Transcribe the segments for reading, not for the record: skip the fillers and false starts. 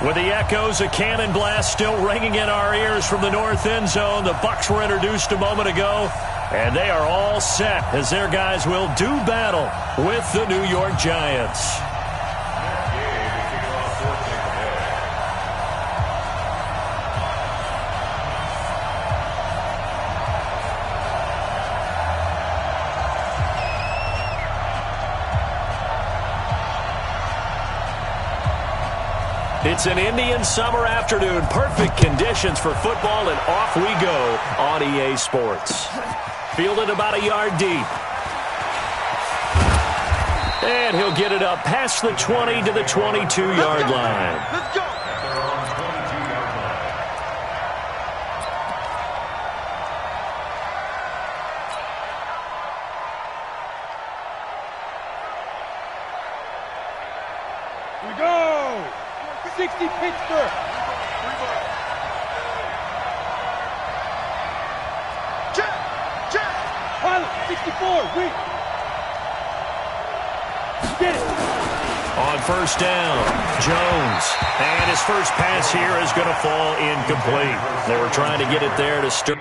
With the echoes of cannon blast still ringing in our ears from the north end zone, the Bucs were introduced a moment ago, and they are all set as their guys will do battle with the New York Giants. It's an Indian summer afternoon. Perfect conditions for football, and off we go on EA Sports. Fielded about a yard deep. And he'll get it up past the 20 to the 22-yard line. Let's go. Here we go. 60 Pittsburgh. Check. Pilot, 64, wait. Get it. On first down, Jones. And his first pass here is going to fall incomplete. They were trying to get it there to start.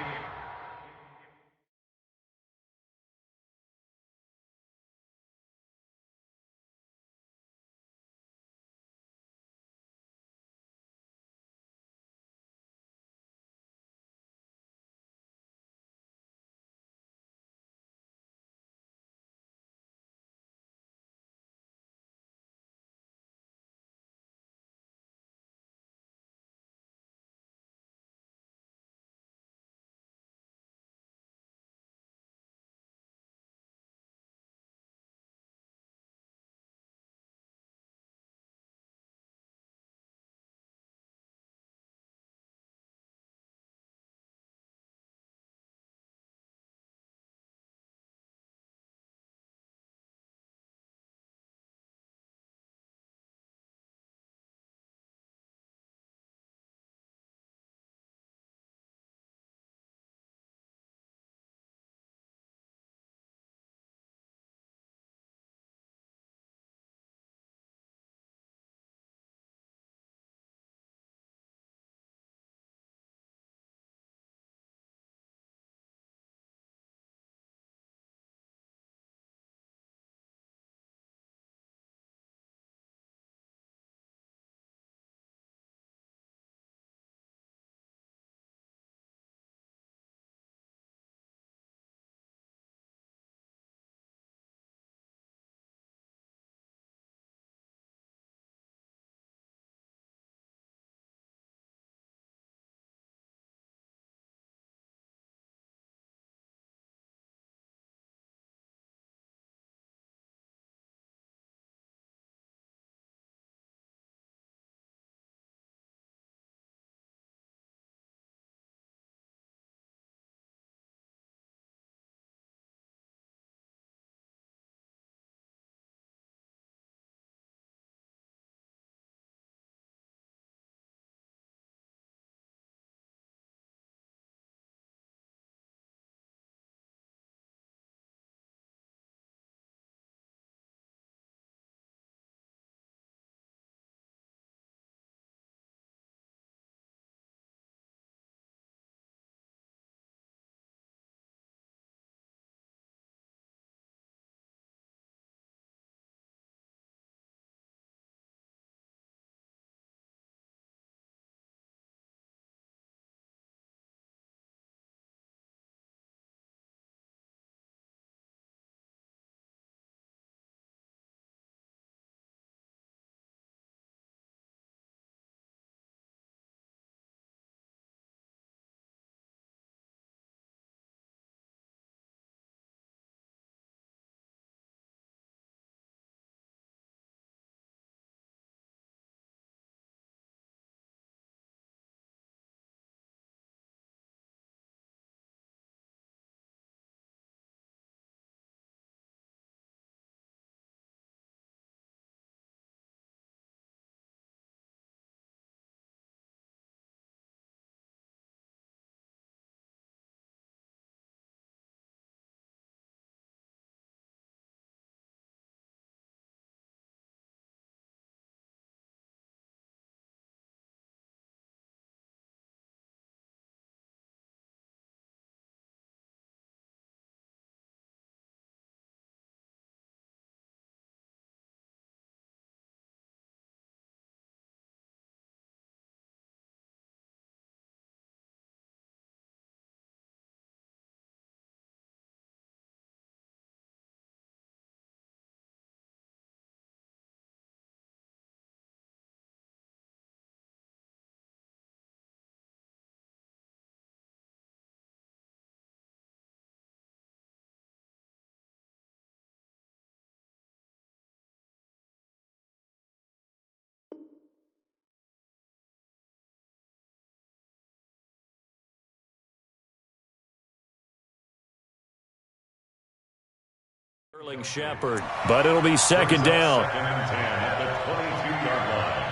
Shepherd, but it'll be second down. Second and 10 at the 22-yard line.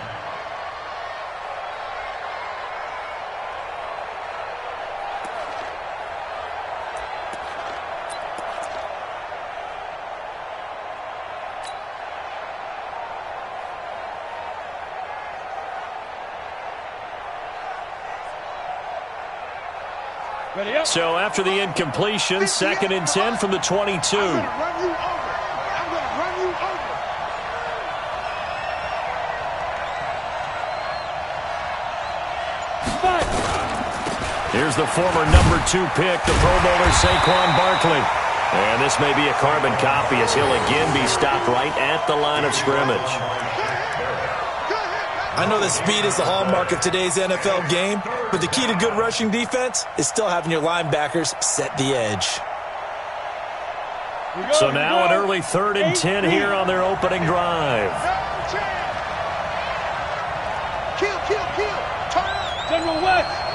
So after the incompletion, second and 10 from the 22. Here's the former number 2 pick, the Pro Bowler Saquon Barkley. And this may be a carbon copy as he'll again be stopped right at the line of scrimmage. I know that speed is the hallmark of today's NFL game, but the key to good rushing defense is still having your linebackers set the edge. So now an early 3rd and 10 here on their opening drive. Kill. General West.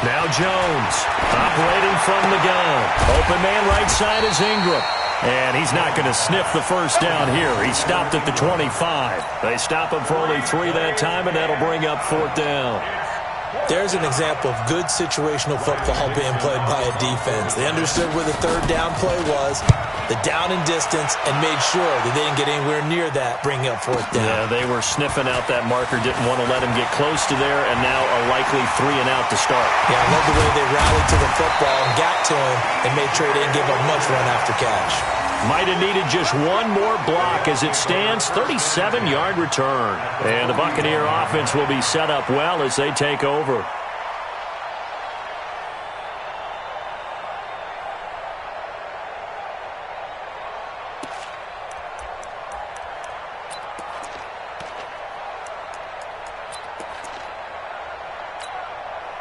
Now Jones, operating from the gun. Open man right side is Ingram. And he's not going to sniff the first down here. He stopped at the 25. They stop him for only 3 that time, and that'll bring up 4th down. There's an example of good situational football being played by a defense. They understood where the 3rd down play was, the down and distance, and made sure that they didn't get anywhere near that, bringing up 4th down. Yeah, they were sniffing out that marker, didn't want to let him get close to there, and now a likely 3 and out to start. Yeah, I love the way they rallied to the football and got to him and made sure they didn't give up much run after catch. Might have needed just one more block as it stands, 37-yard return. And the Buccaneer offense will be set up well as they take over.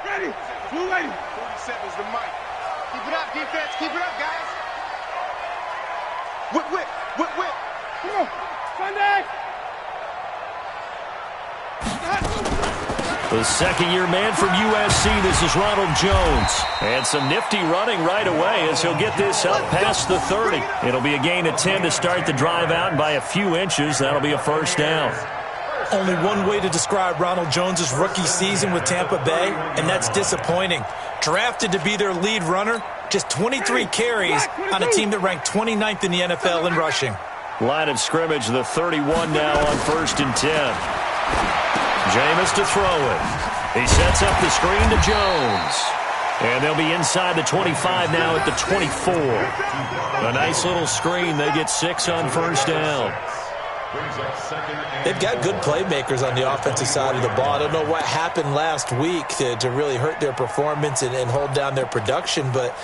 Ready. Blue lady. 47's the mic. Keep it up, defense. Keep it up, guys. Whip. Come on. Sunday. The second-year man from USC, this is Ronald Jones. And some nifty running right away as he'll get this up past the 30. It'll be a gain of 10 to start the drive out, and by a few inches, that'll be a first down. Only one way to describe Ronald Jones' rookie season with Tampa Bay, and that's disappointing. Drafted to be their lead runner, just 23 carries on a team that ranked 29th in the NFL in rushing. Line of scrimmage, the 31 now on 1st and 10. Jameis to throw it. He sets up the screen to Jones. And they'll be inside the 25 now at the 24. A nice little screen. They get 6 on 1st down. They've got good playmakers on the offensive side of the ball. I don't know what happened last week to really hurt their performance and hold down their production, but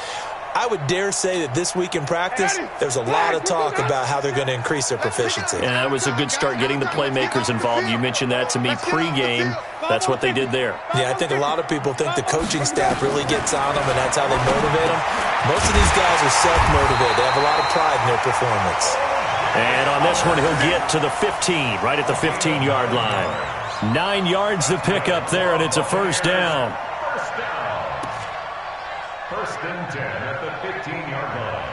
I would dare say that this week in practice, there's a lot of talk about how they're going to increase their proficiency. And that was a good start getting the playmakers involved. You mentioned that to me pregame. That's what they did there. Yeah, I think a lot of people think the coaching staff really gets on them, and that's how they motivate them. Most of these guys are self-motivated. They have a lot of pride in their performance. And on this one, he'll get to the 15, right at the 15-yard line. 9 yards to pick up there, and it's a first down. First and 10 at the 15-yard line.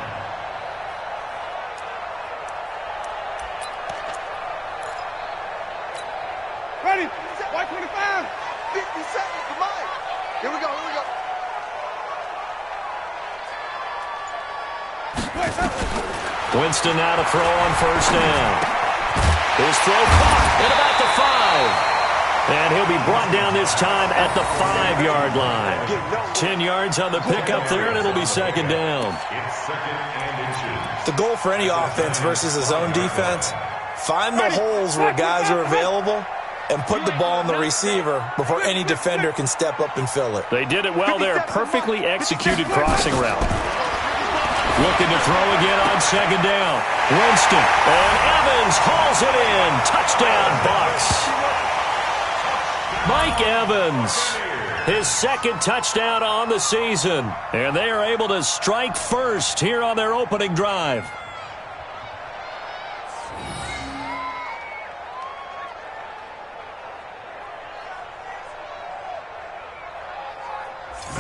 Ready. White 25. 50 seconds, come on. Here we go. Winston now to throw on first down. His throw caught at about the 5. And he'll be brought down this time at the 5-yard line. 10 yards on the pickup there, and it'll be second down. It's second and inches. The goal for any offense versus a zone defense, find the holes where guys are available and put the ball on the receiver before any defender can step up and fill it. They did it well there. Perfectly executed crossing route. Looking to throw again on second down. Winston, and Evans hauls it in. Touchdown, Bucs. Mike Evans, his second touchdown on the season. And they are able to strike first here on their opening drive.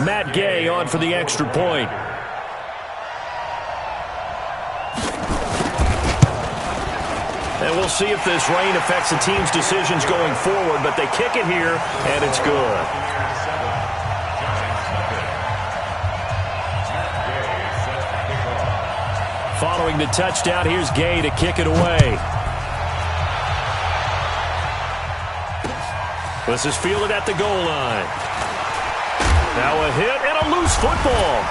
Matt Gay on for the extra point. And we'll see if this rain affects the team's decisions going forward, but they kick it here, and it's good. Following the touchdown, here's Gay to kick it away. This is fielded at the goal line. Now a hit and a loose football.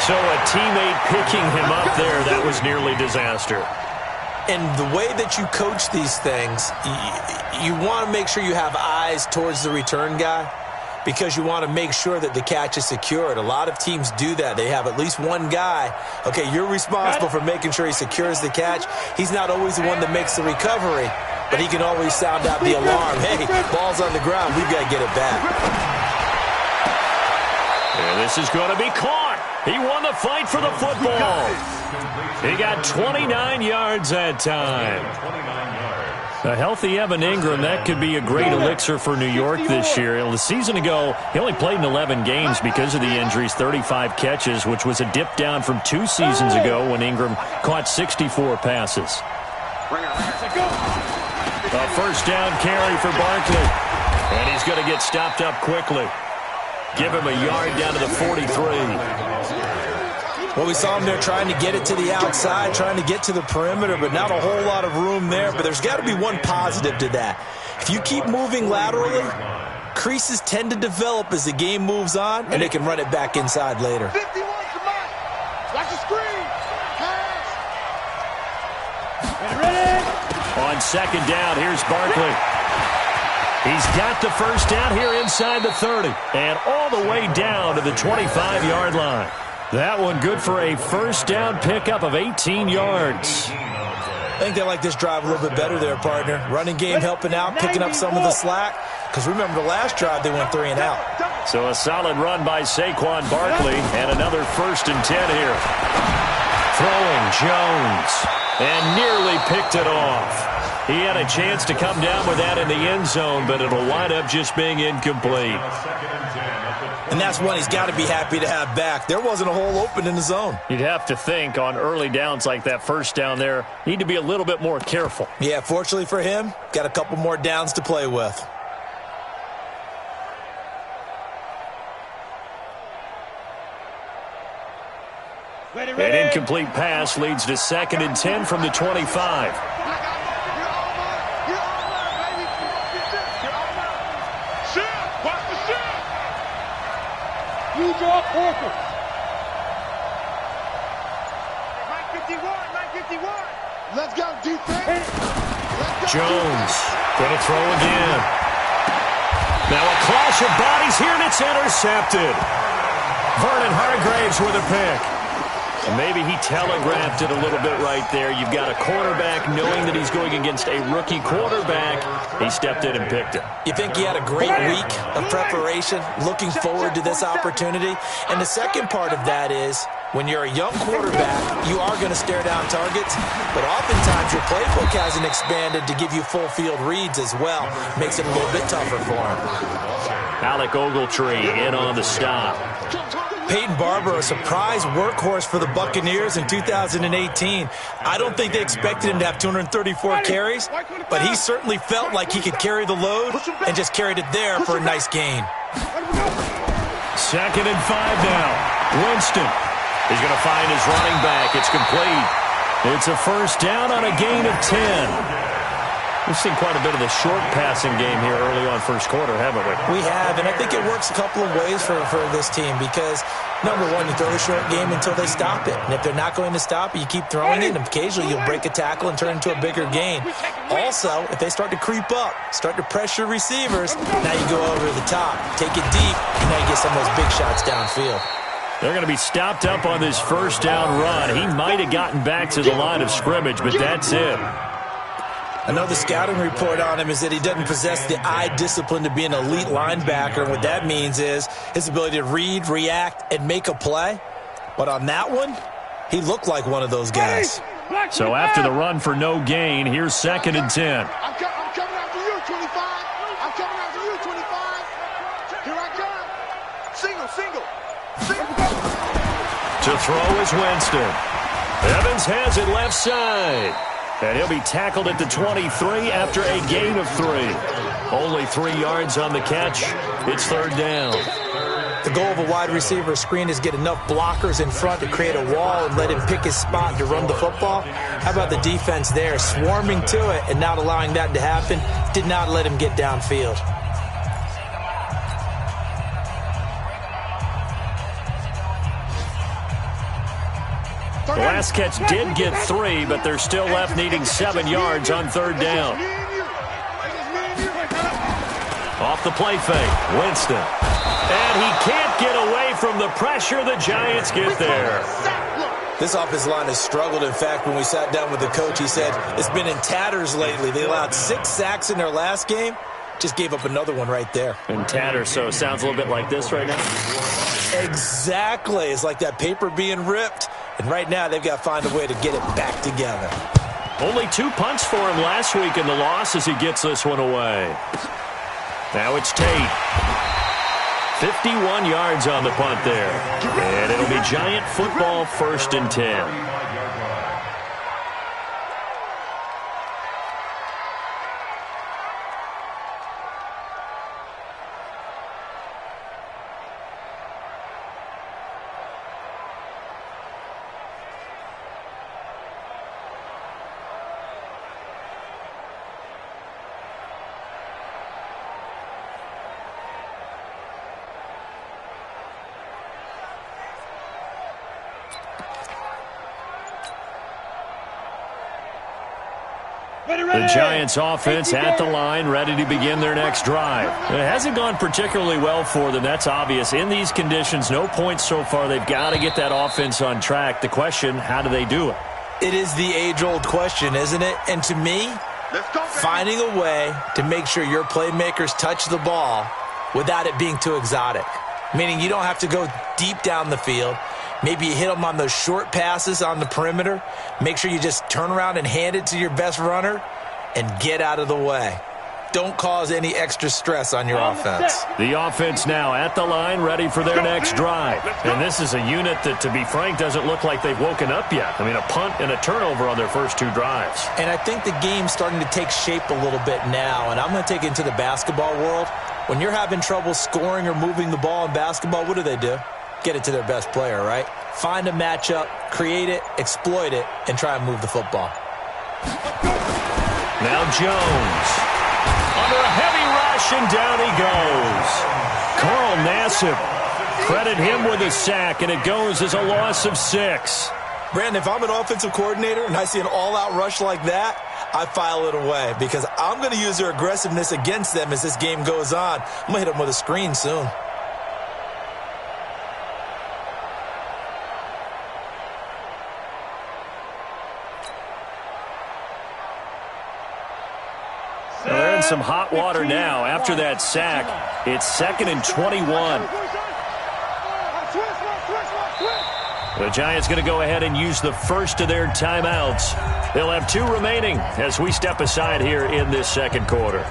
So a teammate picking him up there, that was nearly disaster. And the way that you coach these things, you want to make sure you have eyes towards the return guy because you want to make sure that the catch is secured. A lot of teams do that. They have at least one guy. Okay, you're responsible for making sure he secures the catch. He's not always the one that makes the recovery, but he can always sound out the alarm. Hey, ball's on the ground. We've got to get it back. And this is going to be caught. He won the fight for the football. He got 29 yards that time. A healthy Evan Ingram, that could be a great elixir for New York this year. The season ago, he only played in 11 games because of the injuries, 35 catches, which was a dip down from 2 seasons ago when Ingram caught 64 passes. A first down carry for Barkley. And he's going to get stopped up quickly. Give him a yard down to the 43. Well, we saw him there trying to get it to the outside, trying to get to the perimeter, but not a whole lot of room there. But there's got to be one positive to that. If you keep moving laterally, creases tend to develop as the game moves on, and they can run it back inside later. 51 to Mike. Watch the screen. Pass. Ready? On second down, here's Barkley. He's got the first down here inside the 30 and all the way down to the 25-yard line. That one good for a first down pickup of 18 yards. I think they like this drive a little bit better there, partner. Running game helping out, picking up some of the slack. Because remember, the last drive they went 3 and out. So a solid run by Saquon Barkley and another 1st and 10 here. Throwing Jones and nearly picked it off. He had a chance to come down with that in the end zone, but it'll wind up just being incomplete. And that's one he's got to be happy to have back. There wasn't a hole open in the zone. You'd have to think on early downs like that first down there, need to be a little bit more careful. Yeah, fortunately for him, got a couple more downs to play with. An incomplete pass leads to 2nd and 10 from the 25. Use your focus. 951. Let's go, defense. Jones going to throw again. Now a clash of bodies here, and it's intercepted. Vernon Hargreaves with a pick. Maybe he telegraphed it a little bit right there. You've got a quarterback knowing that he's going against a rookie quarterback. He stepped in and picked it. You think he had a great week of preparation, looking forward to this opportunity? And the second part of that is, when you're a young quarterback, you are going to stare down targets, but oftentimes your playbook hasn't expanded to give you full field reads as well. Makes it a little bit tougher for him. Alec Ogletree in on the stop. Peyton Barber, a surprise workhorse for the Buccaneers in 2018. I don't think they expected him to have 234 carries, but he certainly felt like he could carry the load and just carried it there for a nice gain. 2nd and 5 now. Winston is going to find his running back. It's complete. It's a first down on a gain of 10. We've seen quite a bit of the short passing game here early on first quarter, haven't we? We have, and I think it works a couple of ways for this team because, number one, you throw the short game until they stop it. And if they're not going to stop it, you keep throwing it, and occasionally you'll break a tackle and turn into a bigger gain. Also, if they start to creep up, start to pressure receivers, now you go over the top, take it deep, and now you get some of those big shots downfield. They're going to be stopped up on this first down run. He might have gotten back to the line of scrimmage, but that's it. I know the scouting report on him is that he doesn't possess the eye discipline to be an elite linebacker. And what that means is his ability to read, react, and make a play. But on that one, he looked like one of those guys. So after the run for no gain, here's 2nd and 10. I'm coming after you. Single. To throw is Winston. Evans has it left side. And he'll be tackled at the 23 after a gain of 3. Only 3 yards on the catch. It's third down. The goal of a wide receiver screen is get enough blockers in front to create a wall and let him pick his spot to run the football. How about the defense there, swarming to it and not allowing that to happen? Did not let him get downfield. The last catch did get 3, but they're still left needing 7 yards on third down. Off the play fake, Winston. And he can't get away from the pressure. The Giants get there. This offensive line has struggled. In fact, when we sat down with the coach, he said it's been in tatters lately. They allowed 6 sacks in their last game. Just gave up another one right there. In tatters, so it sounds a little bit like this right now. Exactly. It's like that paper being ripped. And right now, they've got to find a way to get it back together. Only 2 punts for him last week in the loss as he gets this one away. Now it's Tate. 51 yards on the punt there. And it'll be Giant football, 1st and 10. The Giants offense at the line, ready to begin their next drive. It hasn't gone particularly well for them. That's obvious. In these conditions, no points so far. They've got to get that offense on track. The question, how do they do it? It is the age-old question, isn't it? And to me, finding a way to make sure your playmakers touch the ball without it being too exotic. Meaning you don't have to go deep down the field. Maybe you hit them on those short passes on the perimeter. Make sure you just turn around and hand it to your best runner and get out of the way. Don't cause any extra stress on your offense. The offense now at the line, ready for their next drive. And this is a unit that, to be frank, doesn't look like they've woken up yet. I mean, a punt and a turnover on their first 2 drives. And I think the game's starting to take shape a little bit now. And I'm going to take it into the basketball world. When you're having trouble scoring or moving the ball in basketball, what do? Get it to their best player, right? Find a matchup, create it, exploit it, and try and move the football. Now Jones. Under a heavy rush, and down he goes. Carl Nassib. Credit him with a sack, and it goes as a loss of 6. Brandon, if I'm an offensive coordinator and I see an all-out rush like that, I file it away because I'm going to use their aggressiveness against them as this game goes on. I'm going to hit them with a screen soon. They're in some hot water now after that sack. It's 2nd and 21. The Giants going to go ahead and use the first of their timeouts. They'll have 2 remaining as we step aside here in this second quarter.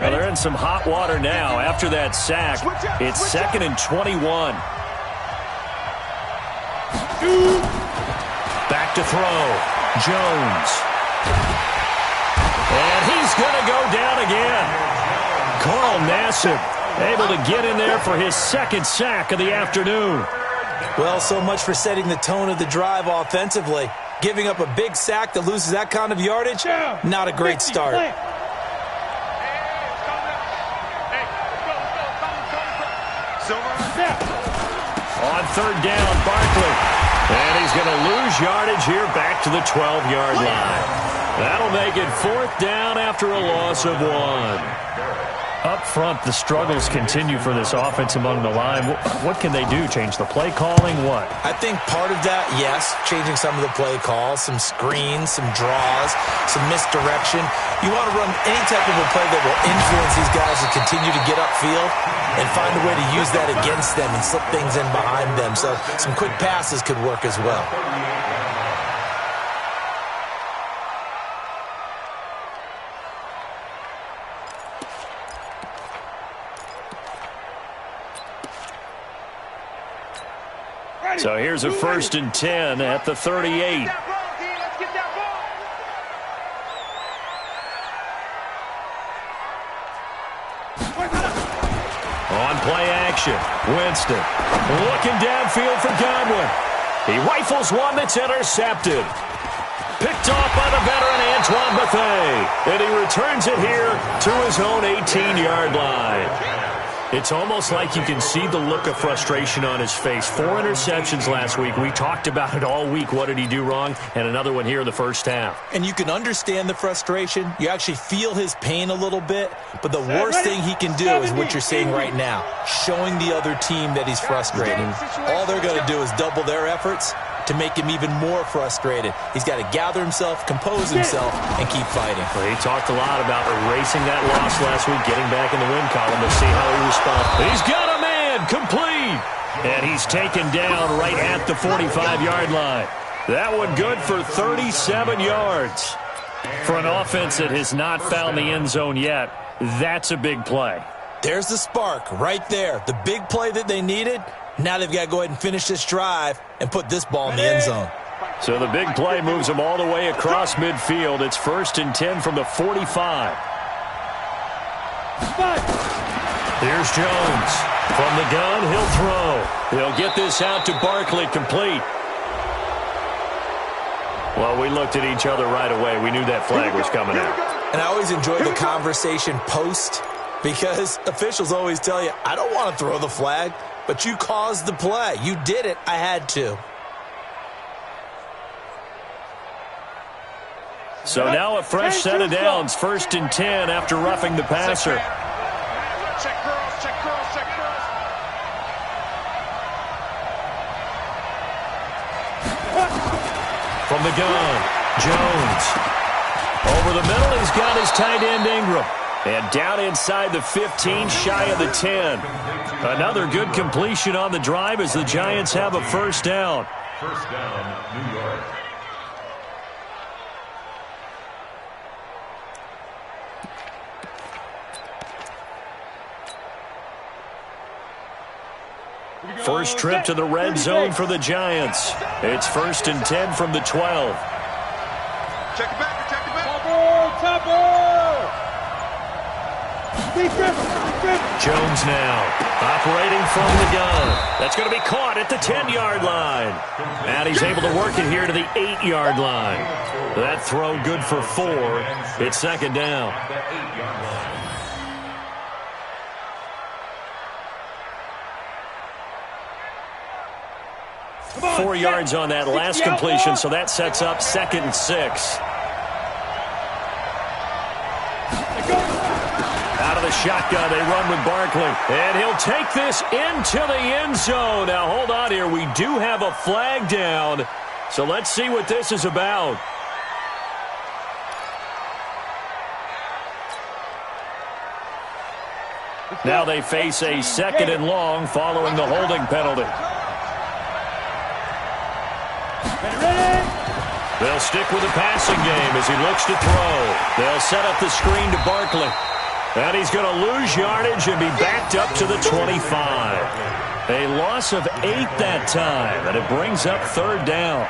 Well, they're in some hot water now after that sack. It's 2nd and 21. Back to throw. Jones. And he's going to go down again. Carl Nassib able to get in there for his 2nd sack of the afternoon. Well, so much for setting the tone of the drive offensively. Giving up a big sack that loses that kind of yardage, not a great start. On third down, Barkley. And he's going to lose yardage here back to the 12-yard line. That'll make it 4th down after a loss of 1. Up front, the struggles continue for this offense among the line. What can they do? Change the play calling? What? I think part of that, yes, changing some of the play calls, some screens, some draws, some misdirection. You want to run any type of a play that will influence these guys to continue to get upfield and find a way to use that against them and slip things in behind them. So some quick passes could work as well. So here's a 1st and 10 at the 38. On play action, Winston looking downfield for Godwin. He rifles one that's intercepted. Picked off by the veteran Antoine Bethea. And he returns it here to his own 18-yard line. It's almost like you can see the look of frustration on his face. 4 interceptions last week. We talked about it all week. What did he do wrong? And another one here in the first half. And you can understand the frustration. You actually feel his pain a little bit. But the worst thing he can do is what you're seeing right now, showing the other team that he's frustrated. All they're going to do is double their efforts to make him even more frustrated. He's got to gather himself, compose himself, and keep fighting. Well, he talked a lot about erasing that loss last week, getting back in the win column to see how he responds. He's got a man, complete! And he's taken down right at the 45-yard line. That one good for 37 yards. For an offense that has not found the end zone yet, that's a big play. There's the spark right there. The big play that they needed. Now they've got to go ahead and finish this drive and put this ball in the end zone. So the big play moves them all the way across midfield. It's 1st and 10 from the 45. Here's Jones. From the gun, he'll throw. He'll get this out to Barkley, complete. Well, we looked at each other right away. We knew that flag was coming out. And I always enjoy the conversation post because officials always tell you, I don't want to throw the flag. But you caused the play. You did it. I had to. So now a fresh set of downs. 1st and 10 after roughing the passer. Check girls, check girls, check girls. From the gun, Jones. Over the middle, he's got his tight end Ingram. And down inside the 15, shy of the 10. Another good completion on the drive as the Giants have a first down. First down, New York. First trip to the red zone for the Giants. It's 1st and 10 from the 12. Check it back, check it back. Jones now operating from the gun. That's going to be caught at the 10-yard line. And he's able to work it here to the 8-yard line. That throw good for 4. It's 2nd down. 4 yards on that last completion, so that sets up 2nd and 6. Out of the shotgun, they run with Barkley. And he'll take this into the end zone. Now, hold on here. We do have a flag down. So let's see what this is about. Now they face a 2nd and long following the holding penalty. They'll stick with the passing game as he looks to throw. They'll set up the screen to Barkley. And he's going to lose yardage and be backed up to the 25. A loss of 8 that time, and it brings up 3rd down.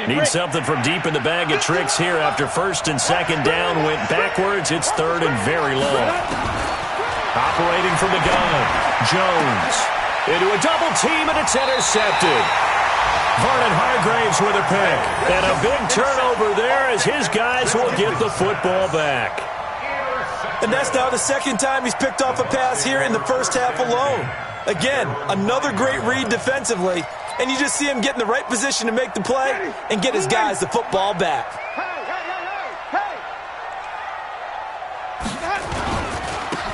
Need something from deep in the bag of tricks here after 1st and 2nd down went backwards. It's 3rd and very long. Operating from the gun, Jones into a double team, and it's intercepted. Vernon Hargraves with a pick. And a big turnover there as his guys will get the football back. And that's now the 2nd time he's picked off a pass here in the first half alone. Again, another great read defensively. and you just see him get in the right position to make the play and get his guys the football back.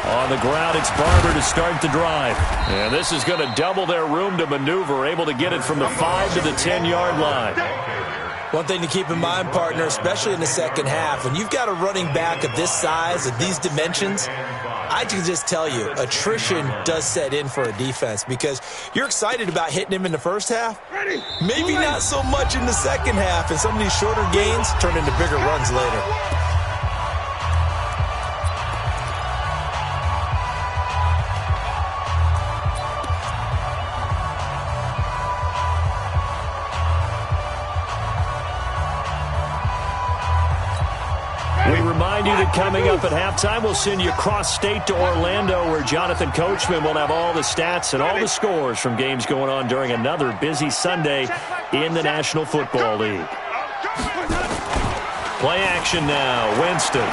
On the ground, it's Barber to start the drive. And this is going to double their room to maneuver, able to get it from the 5 to the 10-yard line. One thing to keep in mind, partner, especially in the second half, when you've got a running back of this size, of these dimensions, I can just tell you, attrition does set in for a defense because you're excited about hitting him in the first half. Maybe not so much in the second half, and some of these shorter gains turn into bigger runs later. Remind you that coming up at halftime, we'll send you cross-state to Orlando, where Jonathan Coachman will have all the stats and all the scores from games going on during another busy Sunday in the National Football League. Play action now, Winston.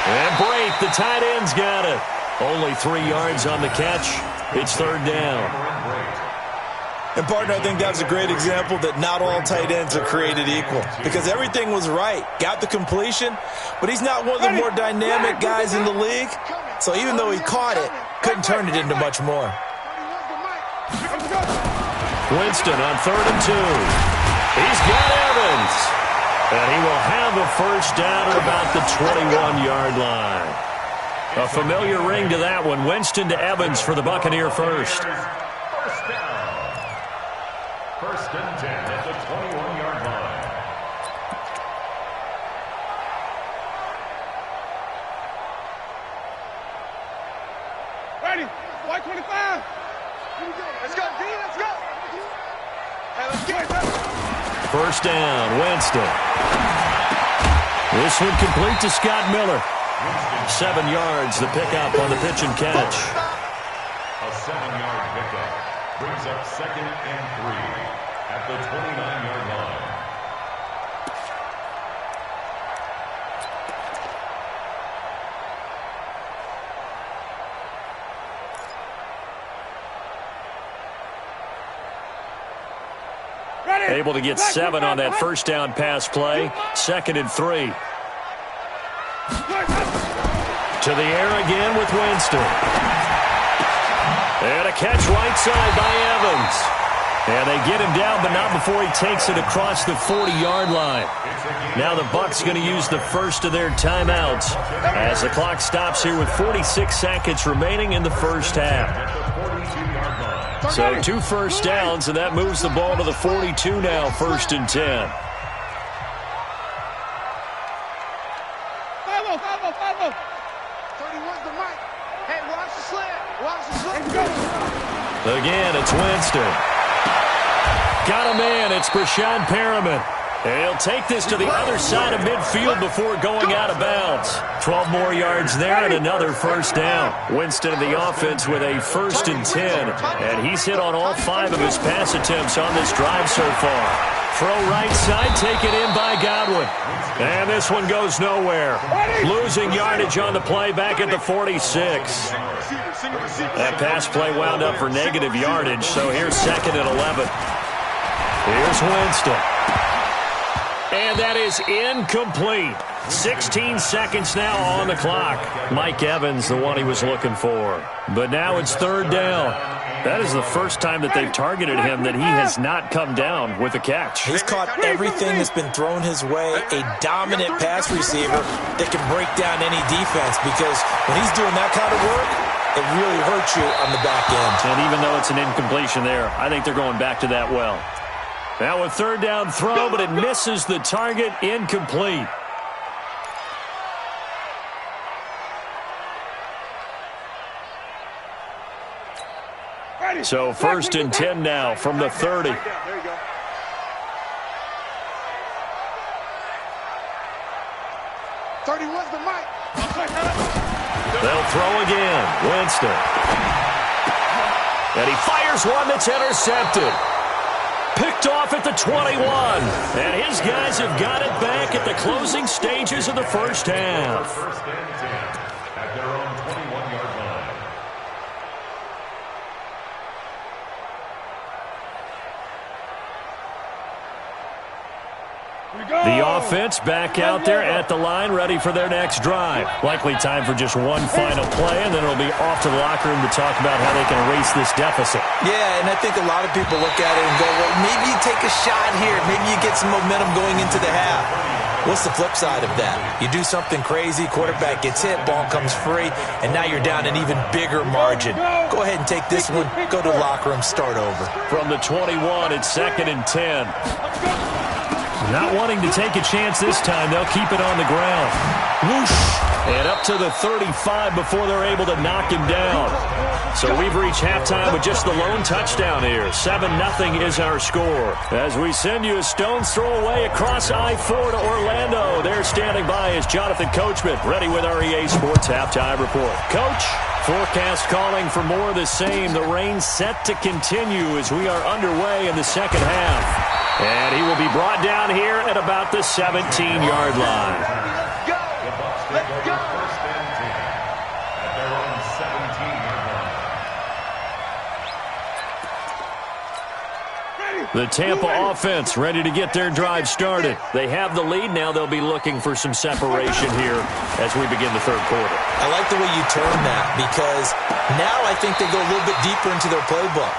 And Brate, the tight end's got it. Only 3 yards on the catch. It's third down. And, partner, I think that was a great example that not all tight ends are created equal because everything was right. Got the completion, but he's not one of the more dynamic guys in the league. So even though he caught it, couldn't turn it into much more. Winston on 3rd and 2. He's got Evans. And he will have a first down at about the 21-yard line. A familiar ring to that one. Winston to Evans for the Buccaneer first. First and 10 at the 21-yard line. Ready. White 25. Let's go, D. Let's go. Hey, let's get it. First down, Winston. This one complete to Scott Miller. 7 yards, the pickup on the pitch and catch. A 7-yard pickup brings up 2nd and 3 at the 29-yard line. Able to get 7 on that first down pass play. 2nd and 3. To the air again with Winston. And a catch right side by Evans. And they get him down, but not before he takes it across the 40-yard line. Now the Bucs going to use the first of their timeouts as the clock stops here with 46 seconds remaining in the first half. So 2 first downs, and that moves the ball to the 42 now, 1st and 10. 5-0, 5-0. 31's the mic. Hey, watch the slant. Watch the slant. Again, it's Winston. Got a man. It's Brashad Perriman. And he'll take this to the other side of midfield before going out of bounds. 12 more yards there and another first down. Winston of the offense with a 1st and 10. And he's hit on all 5 of his pass attempts on this drive so far. Throw right side, taken in by Godwin. And this one goes nowhere. Losing yardage on the play back at the 46. That pass play wound up for negative yardage, so here's 2nd and 11. Here's Winston. And that is incomplete. 16 seconds now on the clock. Mike Evans, the one he was looking for. But now it's 3rd down. That is the first time that they've targeted him that he has not come down with a catch. He's caught everything that's been thrown his way. A dominant pass receiver that can break down any defense because when he's doing that kind of work, it really hurts you on the back end. And even though it's an incompletion there, I think they're going back to that well. Now a 3rd down throw, but it misses the target, incomplete. So 1st and 10 now from the 30. There you go. What's the mic? They'll throw again. Winston. And he fires one that's intercepted. Picked off at the 21. And his guys have got it back at the closing stages of the first half. 1st and 10 at their own 21-yard line. The offense back out there at the line, ready for their next drive. Likely time for just one final play, and then it'll be off to the locker room to talk about how they can erase this deficit. Yeah, and I think a lot of people look at it and go, well, maybe you take a shot here. Maybe you get some momentum going into the half. What's the flip side of that? You do something crazy, quarterback gets hit, ball comes free, and now you're down an even bigger margin. Go ahead and take this one, go to the locker room, start over. From the 21, it's 2nd and 10. Not wanting to take a chance this time, they'll keep it on the ground. Whoosh! And up to the 35 before they're able to knock him down. So we've reached halftime with just the lone touchdown here. 7-0 is our score. As we send you a stone's throw away across I-4 to Orlando. There standing by is Jonathan Coachman, ready with our EA Sports Halftime Report. Coach, forecast calling for more of the same. The rain set to continue as we are underway in the second half. And he will be brought down here at about the 17-yard line. Go! Let's go! First and 10 at their own 17-yard line. The Tampa offense ready to get their drive started. They have the lead. Now they'll be looking for some separation here as we begin the third quarter. I like the way you term that because now I think they go a little bit deeper into their playbook.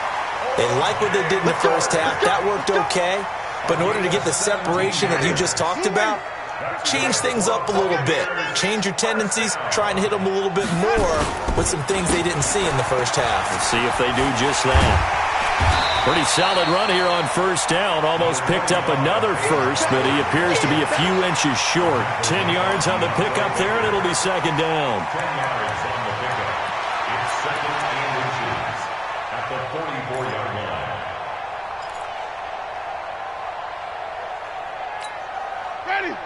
They like what they did in the first half. That worked okay. But in order to get the separation that you just talked about, change things up a little bit. Change your tendencies. Try and hit them a little bit more with some things they didn't see in the first half. Let's see if they do just that. Pretty solid run here on first down. Almost picked up another first, but he appears to be a few inches short. 10 yards on the pickup there, and it'll be second down. 10 yards on the pickup. It's 2nd and inches at the 44-yard line.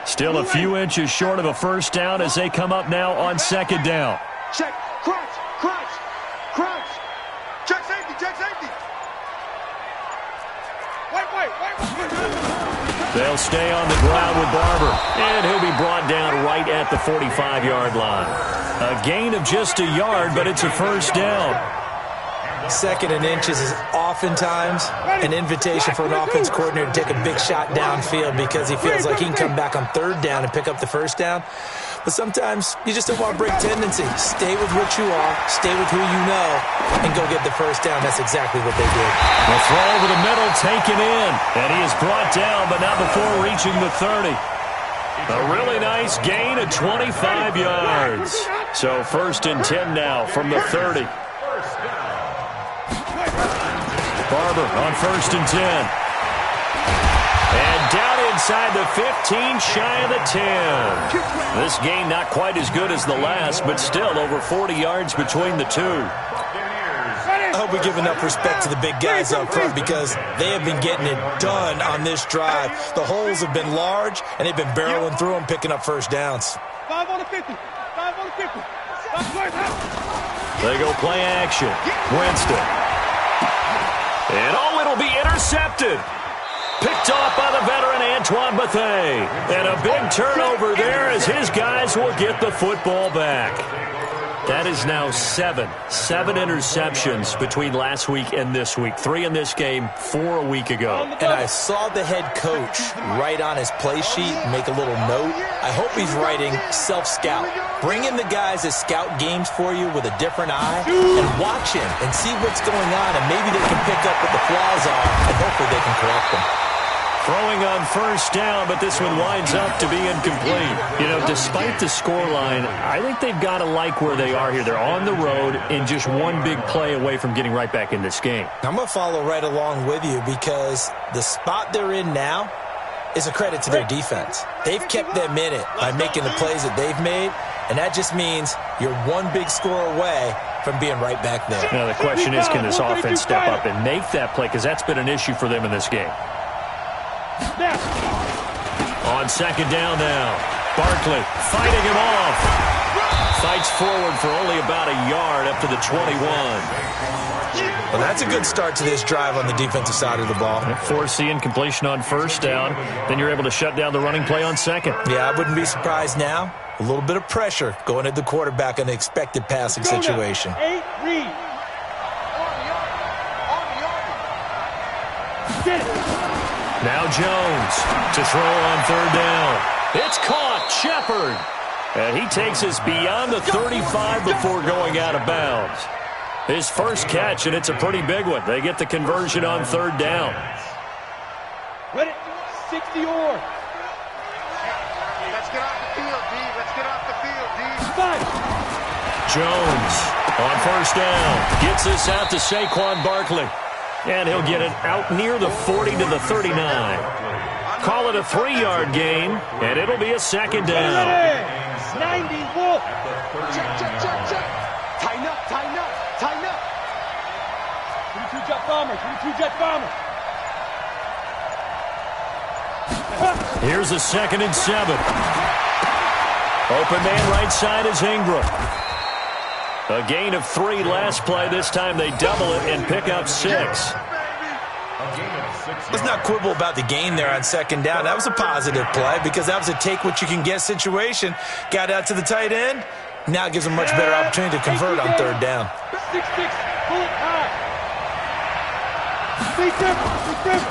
Still a few inches short of a first down as they come up now on second down. Check, crunch, crunch, crunch. Check safety, check safety. Wait. They'll stay on the ground with Barber, and he'll be brought down right at the 45-yard line. A gain of just a yard, but it's a first down. 2nd and inches is oftentimes an invitation for an offense coordinator to take a big shot downfield because he feels like he can come back on third down and pick up the first down. But sometimes you just don't want to break tendency. Stay with what you are, stay with who you know, and go get the first down. That's exactly what they did. The throw over the middle taken in, and he is brought down, but not before reaching the 30. A really nice gain of 25 yards. So 1st and 10 now from the 30. Barber on 1st and 10. And down inside the 15, shy of the 10. This game not quite as good as the last, but still over 40 yards between the two. I hope we give enough respect to the big guys up front because they have been getting it done on this drive. The holes have been large, and they've been barreling through them, picking up first downs. 5 on the 50. 5 on the 50. They go play action. Winston. And it'll be intercepted. Picked off by the veteran Antoine Bethea. And a big turnover there as his guys will get the football back. That is now 7 interceptions between last week and this week. 3 in this game, 4 a week ago. And I saw the head coach write on his play sheet, make a little note. I hope he's writing self-scout. Bring in the guys that scout games for you with a different eye and watch him and see what's going on, and maybe they can pick up what the flaws are, and hopefully they can correct them. Throwing on first down, but this one winds up to be incomplete. You know, despite the scoreline, I think they've got to like where they are here. They're on the road and just one big play away from getting right back in this game. I'm going to follow right along with you because the spot they're in now is a credit to their defense. They've kept them in it by making the plays that they've made, and that just means you're one big score away from being right back there. Now, the question is, can this offense step up and make that play? Because that's been an issue for them in this game. On second down now, Barkley fighting him off. Fights forward for only about a yard up to the 21. Well, that's a good start to this drive on the defensive side of the ball. Forcing completion on first down. Then you're able to shut down the running play on second. Yeah, I wouldn't be surprised now. A little bit of pressure going at the quarterback in the expected passing situation. 8, read. Now Jones to throw on third down. It's caught. Shepard. And he takes us beyond the 35 before going out of bounds. His first catch, and it's a pretty big one. They get the conversion on third down. Ready? 60 or. Let's get off the field, D. Let's get off the field, D. Fight. Jones on first down. Gets this out to Saquon Barkley. And he'll get it out near the 40 to the 39. Call it a 3-yard gain, and it'll be a second down. 90, wolf. Check. Tighten up. 22 jet bomber. Here's a 2nd and 7. Open man right side is Ingram. A gain of 3 last play. This time they double it and pick up 6. Let's not quibble about the gain there on second down. That was a positive play because that was a take-what-you-can-get situation. Got out to the tight end. Now it gives them much better opportunity to convert on third down. 6, pull it high.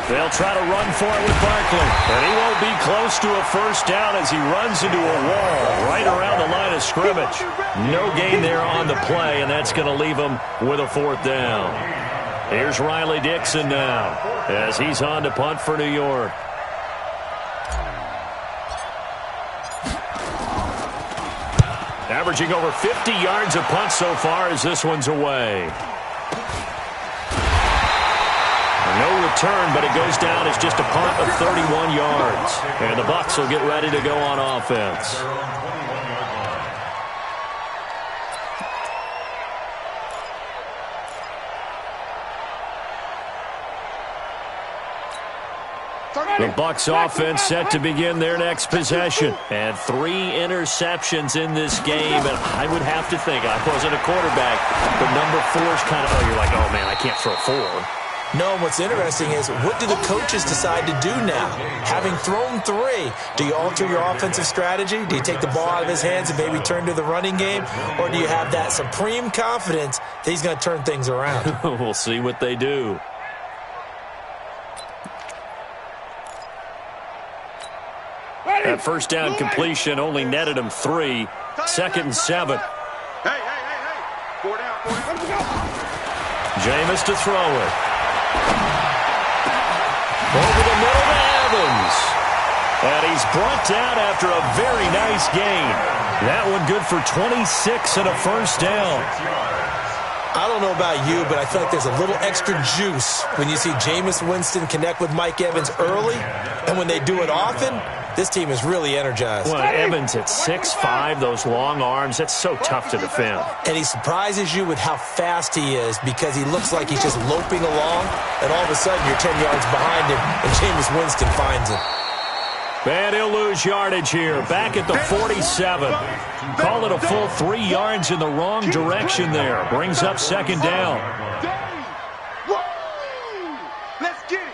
They'll try to run for it with Barkley. And he won't be close to a first down as he runs into a wall right around the line of scrimmage. No gain there on the play, and that's going to leave him with a 4th down. Here's Riley Dixon now as he's on to punt for New York. Averaging over 50 yards a punt so far as this one's away. No return, but it goes down as just a punt of 31 yards. And the Bucs will get ready to go on offense. The Bucs offense set to begin their next possession. And 3 interceptions in this game. And I would have to think, I wasn't a quarterback, but number 4 is kind of, you're like, oh man, I can't throw 4. No, and what's interesting is what do the coaches decide to do now? Having thrown 3, do you alter your offensive strategy? Do you take the ball out of his hands and maybe turn to the running game? Or do you have that supreme confidence that he's going to turn things around? We'll see what they do. That first down completion only netted him 3. 2nd and 7. Hey. 4 down. Jameis to throw it. Over the middle to Evans. And he's brought down after a very nice gain. That one good for 26 and a first down. I don't know about you, but I feel like there's a little extra juice when you see Jameis Winston connect with Mike Evans early. And when they do it often, this team is really energized. Well, Evans at 6'5", those long arms, that's so tough to defend. And he surprises you with how fast he is because he looks like he's just loping along, and all of a sudden you're 10 yards behind him, and Jameis Winston finds him. And he'll lose yardage here, back at the 47. Call it a full 3 yards in the wrong direction there. Brings up 2nd down. Let's get it.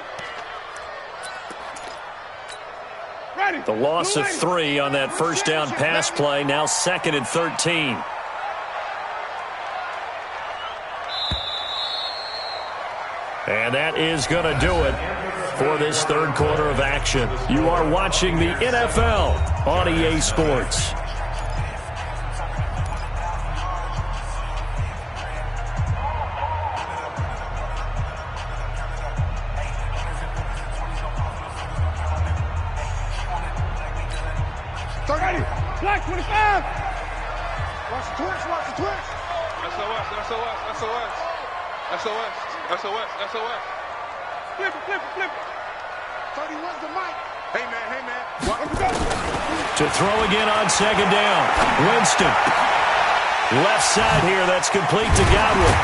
The loss of 3 on that first down pass play, now 2nd and 13. And that is going to do it for this third quarter of action. You are watching the NFL on EA Sports. Black 25. Watch the twitch. SOS. Flip it. 31's the mic. Hey, man. To throw again on 2nd down. Winston. Left side here. That's complete to Godwin.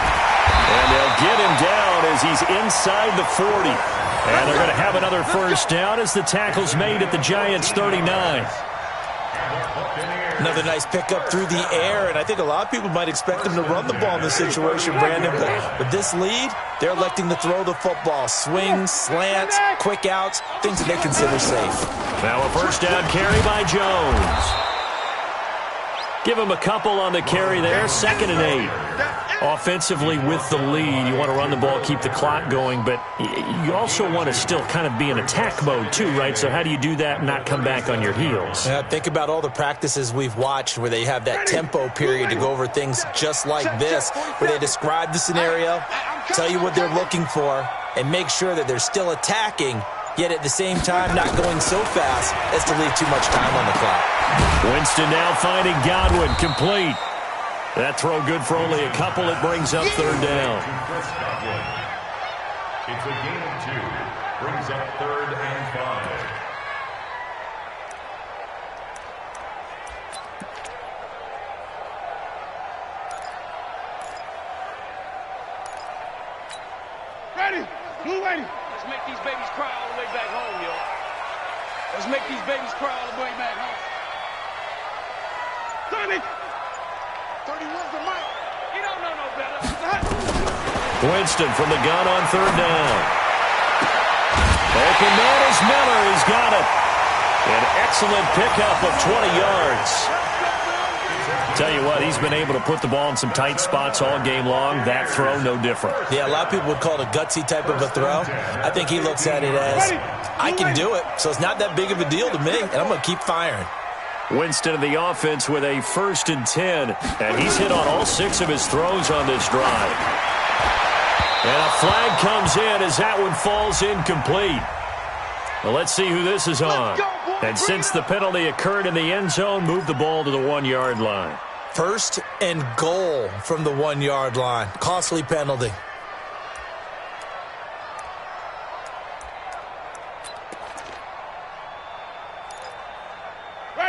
And they'll get him down as he's inside the 40. And they're going to have another first down as the tackle's made at the Giants' 39. Another nice pickup through the air, and I think a lot of people might expect them to run the ball in this situation, Brandon. But with this lead, they're electing to throw the football. Swings, slants, quick outs, things that they consider safe. Now a first down carry by Jones. Give him a couple on the carry there, 2nd and 8. Offensively with the lead, you want to run the ball, keep the clock going, but you also want to still kind of be in attack mode too, right? So how do you do that and not come back on your heels? Yeah, think about all the practices we've watched where they have that tempo period to go over things just like this, where they describe the scenario, tell you what they're looking for, and make sure that they're still attacking, yet at the same time not going so fast as to leave too much time on the clock. Winston now finding Godwin, complete. That throw good for only a couple. It brings up third down. It's a gain of 2. Brings up 3rd and 5. Ready. Blue ready. Let's make these babies cry all the way back home, yo. Let's make these babies cry all the way back home. Sonic. 31's the mic. He don't know no better. Winston from the gun on third down. Open man is Miller. He's got it. An excellent pickup of 20 yards. Tell you what, he's been able to put the ball in some tight spots all game long. That throw, no different. Yeah, a lot of people would call it a gutsy type of a throw. I think he looks at it as, I can do it, so it's not that big of a deal to me, and I'm going to keep firing. Winston of the offense with a 1st and 10, and he's hit on all 6 of his throws on this drive. And a flag comes in as that one falls incomplete. Well, let's see who this is on. And since the penalty occurred in the end zone, move the ball to the 1-yard line. 1st and goal from the 1-yard line. Costly penalty.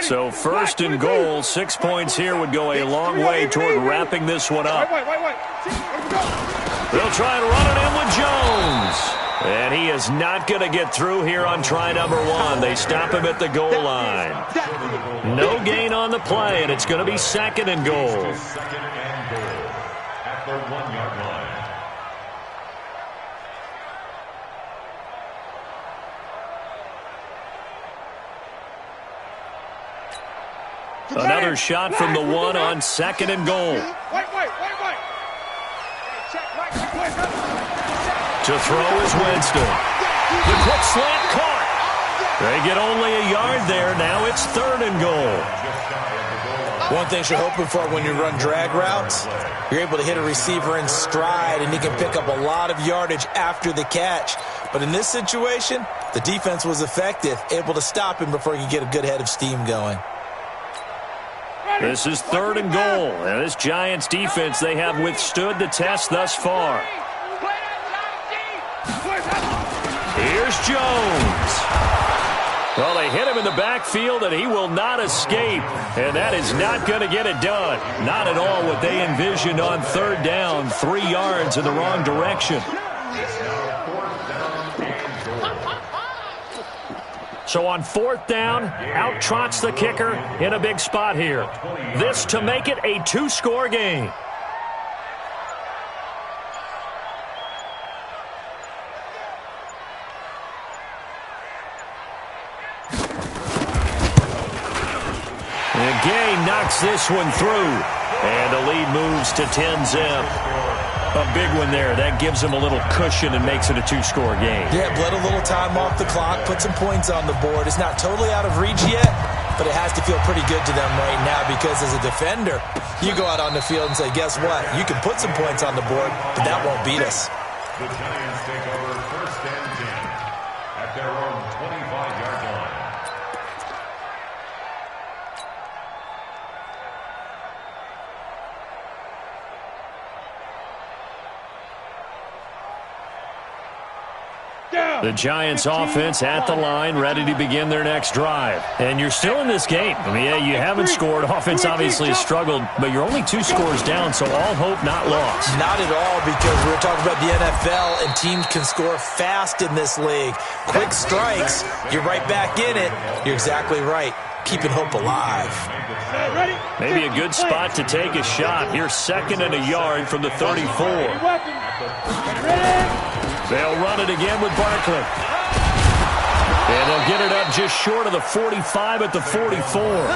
So 1st and goal, 6 points here would go a long way toward wrapping this one up. They'll try and run it in with Jones. And he is not going to get through here on try number 1. They stop him at the goal line. No gain on the play, and it's going to be 2nd and goal. 2nd and goal at the 1-yard line. Another shot from the 1 on 2nd and goal. To throw is Winston. The quick slant caught. They get only a yard there. Now it's 3rd and goal. One thing you're hoping for when you run drag routes, you're able to hit a receiver in stride, and he can pick up a lot of yardage after the catch. But in this situation, the defense was effective, able to stop him before he could get a good head of steam going. This is 3rd and goal. And this Giants defense, they have withstood the test thus far. Here's Jones. Well, they hit him in the backfield, and he will not escape. And that is not going to get it done. Not at all what they envisioned on 3rd down. 3 yards in the wrong direction. So on 4th down, out trots the kicker in a big spot here. This to make it a 2-score game. And Gay knocks this one through. And the lead moves to 10-zip. A big one there. That gives them a little cushion and makes it a 2-score game. Yeah, bled a little time off the clock, put some points on the board. It's not totally out of reach yet, but it has to feel pretty good to them right now because as a defender, you go out on the field and say, guess what? You can put some points on the board, but that won't beat us. The Giants take over 1st and 10 at their own 25-yard line. The Giants offense at the line, ready to begin their next drive. And you're still in this game. I mean, yeah, you haven't scored. Offense obviously has struggled, but you're only 2 scores down, so all hope not lost. Not at all, because we're talking about the NFL, and teams can score fast in this league. Quick strikes, you're right back in it. You're exactly right. Keeping hope alive. Maybe a good spot to take a shot. Here's 2nd and a yard from the 34. They'll run it again with Barkley. And they'll get it up just short of the 45 at the 44.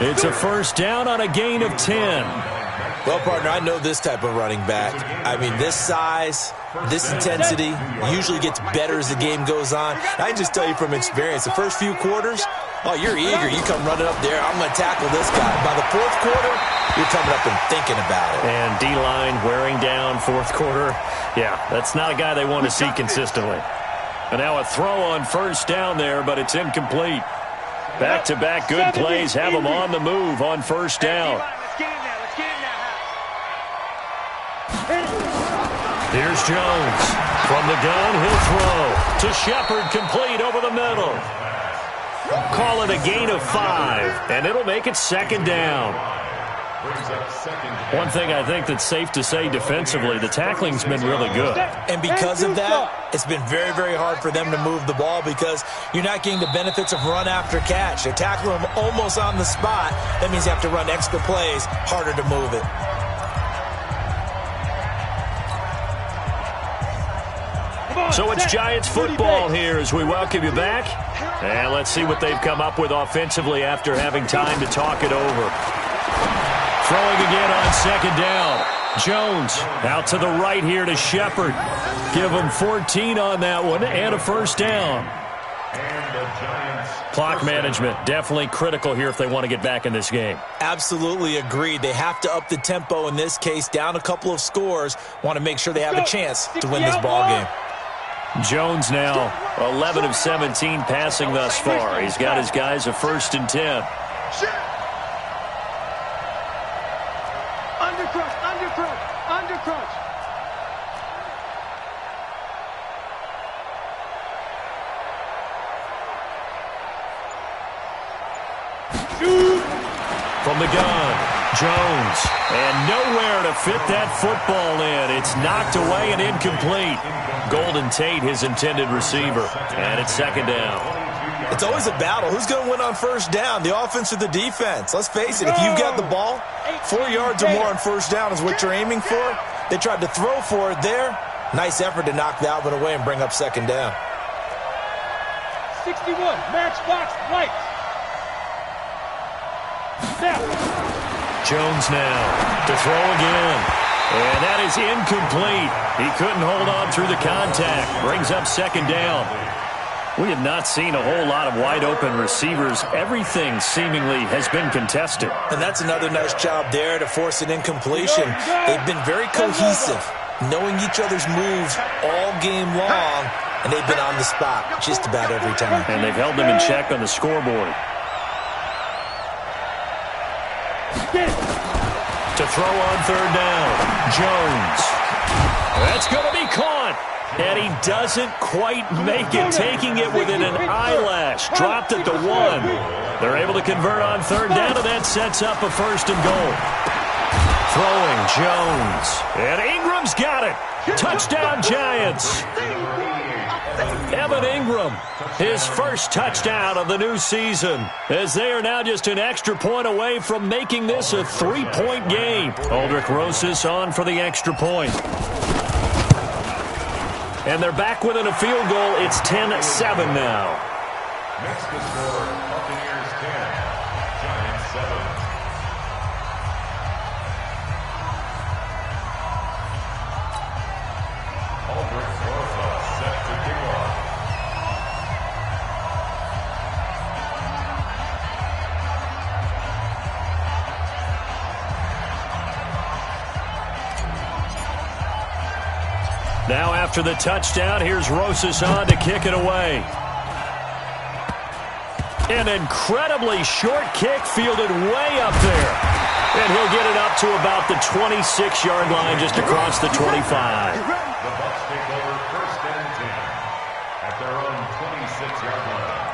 It's a 1st down on a gain of 10. Well, partner, I know this type of running back. I mean, this size, this intensity usually gets better as the game goes on. I can just tell you from experience, the first few quarters, oh, you're eager. You come running up there, I'm going to tackle this guy. By the fourth quarter, you're coming up and thinking about it. And D-line wearing down fourth quarter. Yeah, that's not a guy they want to see consistently. And now a throw on first down there, but it's incomplete. Back-to-back good plays have them on the move on first down. Here's Jones. From the gun, he'll throw to Shepard, complete over the middle. Call it a gain of 5, and it'll make it second down. One thing I think that's safe to say defensively, the tackling's been really good. And because of that, it's been very, very hard for them to move the ball because you're not getting the benefits of run after catch. They're tackling them almost on the spot. That means you have to run extra plays, harder to move it. So it's Giants football here as we welcome you back. And let's see what they've come up with offensively after having time to talk it over. Throwing again on second down. Jones out to the right here to Shepard. Give him 14 on that one and a first down. Clock management definitely critical here if they want to get back in this game. Absolutely agreed. They have to up the tempo in this case, down a couple of scores. Want to make sure they have a chance to win this ball game. Jones now 11 of 17 passing thus far. He's got his guys a 1st and 10. Under crunch. From the gun, Jones. And nowhere to fit that football in. It's knocked away and incomplete. Golden Tate, his intended receiver. And it's second down. It's always a battle. Who's going to win on first down, the offense or the defense? Let's face it, if you've got the ball, 4 yards or more on first down is what you're aiming for. They tried to throw for it there. Nice effort to knock that one away and bring up second down. 61, matchbox lights. Snap. Jones now to throw again. And that is incomplete. He couldn't hold on through the contact. Brings up second down. We have not seen a whole lot of wide-open receivers. Everything seemingly has been contested. And that's another nice job there to force an incompletion. They've been very cohesive, knowing each other's moves all game long, and they've been on the spot just about every time. And they've held them in check on the scoreboard. To throw on third down, Jones. That's going to be caught. And he doesn't quite make it, taking it within an eyelash. Dropped at the 1. They're able to convert on third down, and that sets up a 1st and goal. Throwing, Jones. And Ingram's got it. Touchdown, Giants. Evan Ingram, his first touchdown of the new season, as they are now just an extra point away from making this a 3-point game. Aldrich Rosas on for the extra point. And they're back within a field goal. It's 10-7 now. Next to score, Buccaneers 10, Giants 7. Aldrich Rosas set to kick off. Now after the touchdown, here's Rosas on to kick it away. An incredibly short kick fielded way up there. And he'll get it up to about the 26-yard line just across the 25. The Bucs take over 1st and 10 at their own 26-yard line.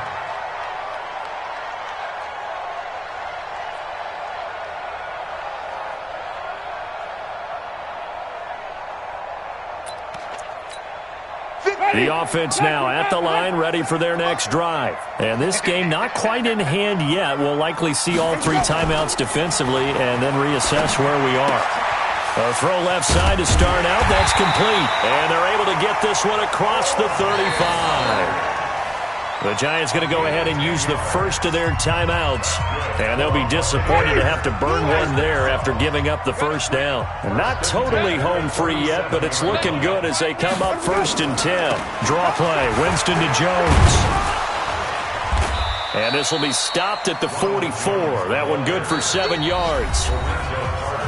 The offense now at the line, ready for their next drive. And this game not quite in hand yet. We'll likely see all 3 timeouts defensively and then reassess where we are. A throw left side to start out. That's complete. And they're able to get this one across the 35. The Giants going to go ahead and use the first of their timeouts. And they'll be disappointed to have to burn one there after giving up the first down. Not totally home free yet, but it's looking good as they come up 1st and 10. Draw play, Winston to Jones. And this will be stopped at the 44. That one good for 7 yards.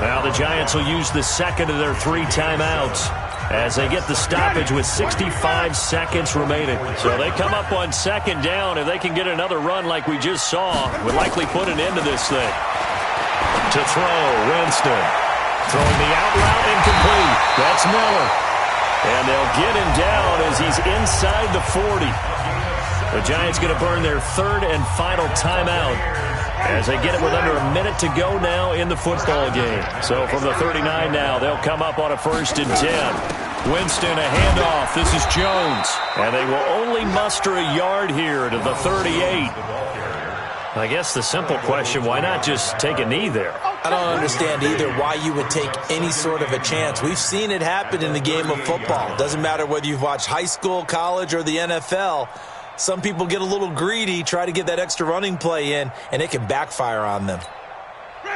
Now the Giants will use the second of their 3 timeouts as they get the stoppage with 65 seconds remaining. So they come up on 2nd down. If they can get another run like we just saw, would likely put an end to this thing. To throw, Winston. Throwing the out route, incomplete. That's Miller. And they'll get him down as he's inside the 40. The Giants going to burn their 3rd and final timeout as they get it with under a minute to go now in the football game. So from the 39 now, they'll come up on a 1st and 10. Winston, a handoff. This is Jones. And they will only muster a yard here to the 38. I guess the simple question, why not just take a knee there? I don't understand either why you would take any sort of a chance. We've seen it happen in the game of football. Doesn't matter whether you've watched high school, college, or the NFL. Some people get a little greedy, try to get that extra running play in, and it can backfire on them.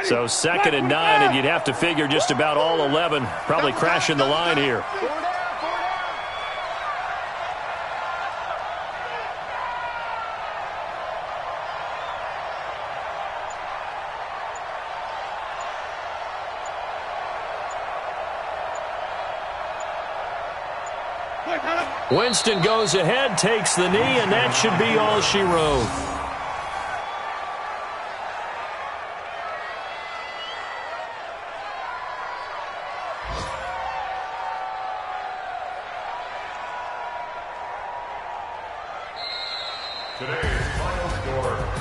So 2nd and 9, and you'd have to figure just about all 11 probably crashing the line here. Winston goes ahead, takes the knee, and that should be all she wrote.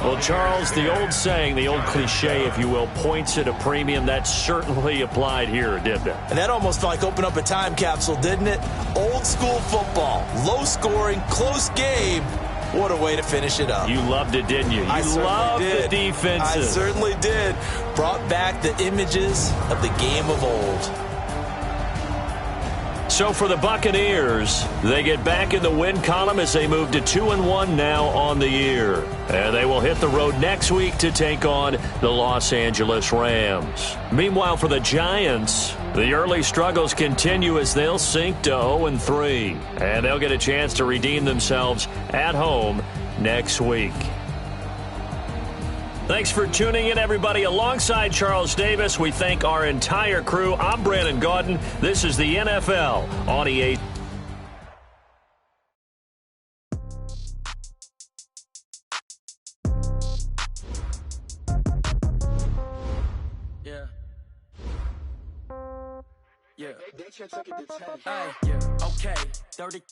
Well, Charles, the old saying, the old cliche, if you will, points at a premium. That certainly applied here, didn't it? And that almost felt like opened up a time capsule, didn't it? Old school football, low scoring, close game. What a way to finish it up. You loved it, didn't you? You loved the defenses. I certainly did. Brought back the images of the game of old. So for the Buccaneers, they get back in the win column as they move to 2-1 now on the year. And they will hit the road next week to take on the Los Angeles Rams. Meanwhile, for the Giants, the early struggles continue as they'll sink to 0-3. And they'll get a chance to redeem themselves at home next week. Thanks for tuning in, everybody. Alongside Charles Davis, we thank our entire crew. I'm Brandon Gaudin. This is the NFL on EA. Yeah. They took it to 10. Yeah. Okay. 30.